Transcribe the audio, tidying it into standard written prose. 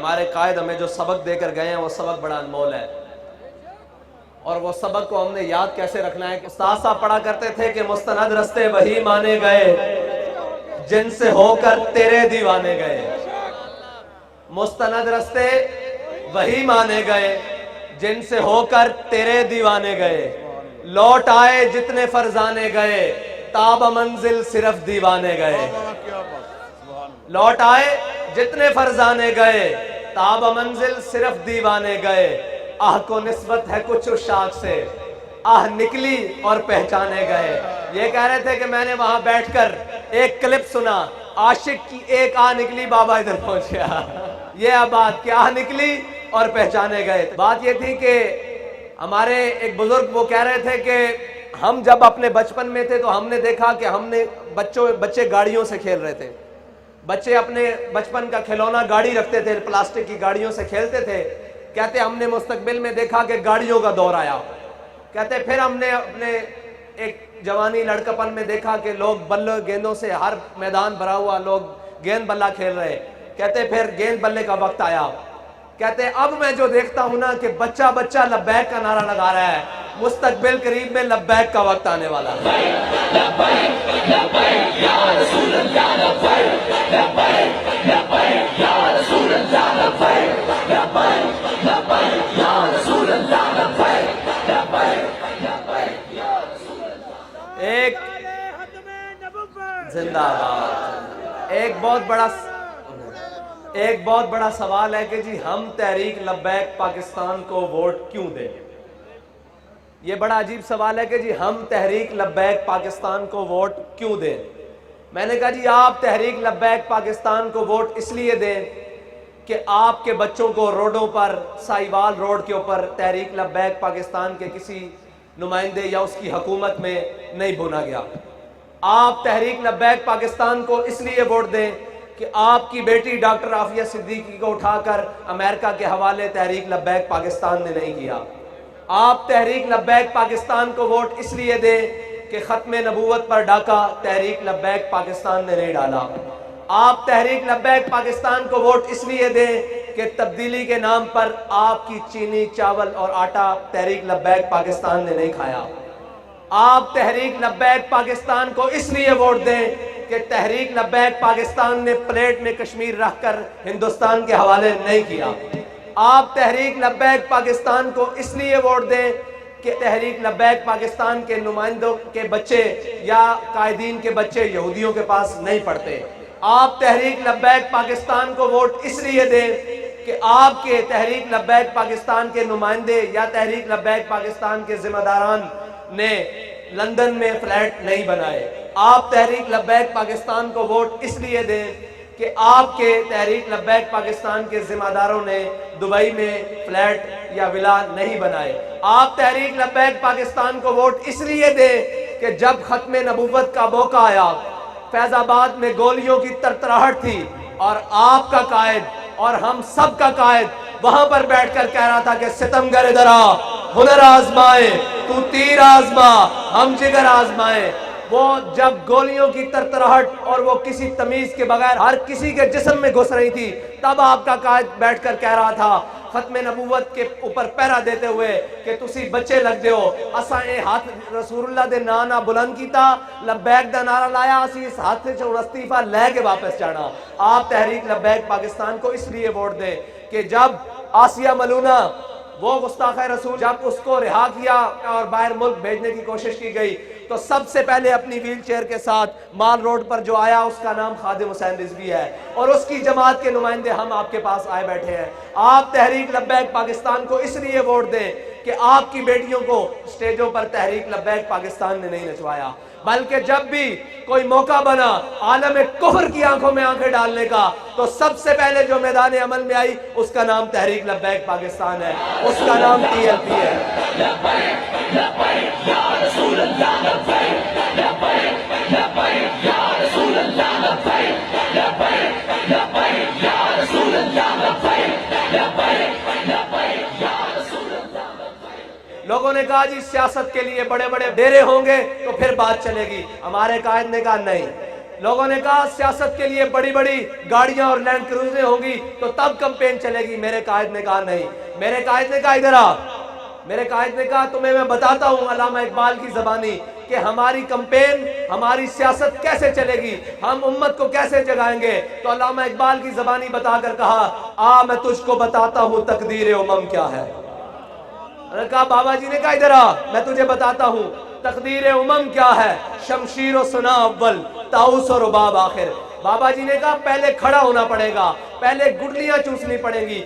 ہمارے قائد ہمیں جو سبق دے کر گئے ہیں وہ سبق بڑا انمول ہے، اور وہ سبق کو ہم نے یاد کیسے رکھنا ہے کہ استاد صاحب پڑھا کرتے تھے کہ مستند رستے وہی مانے گئے جن سے ہو کر تیرے دیوانے گئے۔ مستند رستے وہی مانے گئے جن سے ہو کر تیرے دیوانے گئے، لوٹ آئے جتنے فرزانے گئے تاب منزل صرف دیوانے گئے۔ لوٹ آئے جتنے فرزانے گئے تاب منزل صرف دیوانے گئے، آہ کو نسبت ہے کچھ عشاق سے، آہ نکلی اور پہچانے گئے۔ یہ کہہ رہے تھے کہ میں نے وہاں بیٹھ کر ایک کلپ سنا، عاشق کی ایک آہ نکلی بابا ادھر پہنچ گیا۔ یہ بات کہ آہ نکلی اور پہچانے گئے۔ بات یہ تھی کہ ہمارے ایک بزرگ وہ کہہ رہے تھے کہ ہم جب اپنے بچپن میں تھے تو ہم نے دیکھا کہ ہم نے بچے گاڑیوں سے کھیل رہے تھے، بچے اپنے بچپن کا کھلونا گاڑی رکھتے تھے، پلاسٹک کی گاڑیوں سے کھیلتے تھے۔ کہتے ہم نے مستقبل میں دیکھا کہ گاڑیوں کا دور آیا۔ کہتے پھر ہم نے اپنے ایک جوانی لڑکپن میں دیکھا کہ لوگ بلے گیندوں سے ہر میدان بھرا ہوا، لوگ گیند بلہ کھیل رہے۔ کہتے پھر گیند بلے کا وقت آیا۔ کہتے اب میں جو دیکھتا ہوں نا کہ بچہ بچہ لبیک کا نعرہ لگا رہا ہے، مستقبل قریب میں لبیک کا وقت آنے والا ہے۔ ایک زندہ باد ایک بہت بڑا سوال ہے کہ جی ہم تحریک لبیک پاکستان کو ووٹ کیوں دیں؟ یہ بڑا عجیب سوال ہے کہ جی ہم تحریک لبیک پاکستان کو ووٹ کیوں دیں؟ میں نے کہا جی آپ تحریک لبیک پاکستان کو ووٹ اس لیے دیں کہ آپ کے بچوں کو روڈوں پر، سائیوال روڈ کے اوپر تحریک لبیک پاکستان کے کسی نمائندے یا اس کی حکومت میں نہیں بھونا گیا۔ آپ تحریک لبیک پاکستان کو اس لیے ووٹ دیں کہ آپ کی بیٹی ڈاکٹر عافیہ صدیقی کو اٹھا کر امریکہ کے حوالے تحریک لبیک پاکستان نے نہیں کیا۔ آپ تحریک لبیک پاکستان کو ووٹ اس لیے دیں کہ ختم نبوت پر ڈاکہ تحریک لبیک پاکستان نے نہیں ڈالا۔ آپ تحریک لبیک پاکستان کو ووٹ اس لیے دیں کہ تبدیلی کے نام پر آپ کی چینی، چاول اور آٹا تحریک لبیک پاکستان نے نہیں کھایا۔ آپ تحریک لبیک پاکستان کو اس لیے ووٹ دیں کہ تحریک لبیک پاکستان نے پلیٹ میں کشمیر رکھ کر ہندوستان کے حوالے نہیں کیا۔ آپ تحریک لبیک پاکستان کو اس لیے ووٹ دیں کہ تحریک لبیک پاکستان کے نمائندوں کے بچے یا قائدین کے بچے یہودیوں کے پاس نہیں پڑھتے۔ آپ تحریک لبیک پاکستان کو ووٹ اس لیے دیں کہ آپ کے تحریک لبیک پاکستان کے نمائندے یا تحریک لبیک پاکستان کے ذمہ داران نے لندن میں فلیٹ نہیں بنائے۔ آپ تحریک لبیک پاکستان کو ووٹ اس لیے دیں کہ آپ کے تحریک لبیک پاکستان کے ذمہ داروں نے دبئی میں فلیٹ یا ولا نہیں بنائے۔ آپ تحریک لبیک پاکستان کو ووٹ اس لیے دیں کہ جب ختم نبوت کا موقع آیا، فیض آباد میں گولیوں کی ترتراہٹ تھی اور آپ کا قائد اور ہم سب کا قائد وہاں پر بیٹھ کر کہہ رہا تھا کہ ستمگر ادھر آ، ہنر آزمائے، تو تیر آزما، ہم جگر آزمائے۔ وہ جب گولیوں کی ترتراہٹ اور وہ کسی تمیز کے بغیر ہر کسی کے جسم میں گھس رہی تھی، تب آپ کا قائد بیٹھ کر کہہ رہا تھا ختم نبوت کے اوپر پہرا دیتے ہوئے کہ تسی بچے لگ دیو، اساں اے ہاتھ رسول اللہ دے نانا بلند کیتا، لبیک دا نعرہ لایا، اسی اس ہاتھ سے استعفیٰ لے کے واپس جانا۔ آپ تحریک لبیک پاکستان کو اس لیے ووٹ دیں کہ جب آسیہ ملونہ وہ گستاخ رسول جب اس کو رہا کیا اور باہر ملک بھیجنے کی کوشش کی گئی تو سب سے پہلے اپنی ویل چیئر کے ساتھ مال روڈ پر جو آیا اس کا نام خادم حسین رضوی ہے، اور اس کی جماعت کے نمائندے ہم آپ کے پاس آئے بیٹھے ہیں۔ آپ تحریک لبیک پاکستان کو اس لیے ووٹ دیں کہ آپ کی بیٹیوں کو سٹیجوں پر تحریک لبیک پاکستان نے نہیں نچوایا، بلکہ جب بھی کوئی موقع بنا عالم کفر کی آنکھوں میں آنکھیں ڈالنے کا تو سب سے پہلے جو میدان عمل میں آئی اس کا نام تحریک لبیک پاکستان ہے، اس کا نام TLP ہے۔ لوگوں نے کہا جی سیاست کے لیے بڑے بڑے ڈیرے ہوں گے تو پھر بات چلے گی۔ ہمارے قائد نے کہا نہیں، لوگوں نے کہا سیاست کے لیے بڑی بڑی گاڑیاں اور لینڈ کروزریں ہوں گی تو تب کمپین چلے گی. میرے قائد نے کہا نہیں. میرے قائد نے کہا ادھر آ. میرے قائد نے کہا تمہیں میں بتاتا ہوں علامہ اقبال کی زبانی کہ ہماری کمپین، ہماری سیاست کیسے چلے گی، ہم امت کو کیسے جگائیں گے. تو علامہ اقبال کی زبانی بتا کر کہا آ میں تجھ کو بتاتا ہوں تقدیر امم کیا ہے. کہا بابا جی نے کہا ادھر آ میں تجھے بتاتا ہوں تقدیر امم کیا ہے. شمشیر و سنا اول، طاؤس و رباب آخر. بابا جی نے کہا پہلے کھڑا ہونا پڑے گا، پہلے گٹلیاں چوسنی پڑیں گی.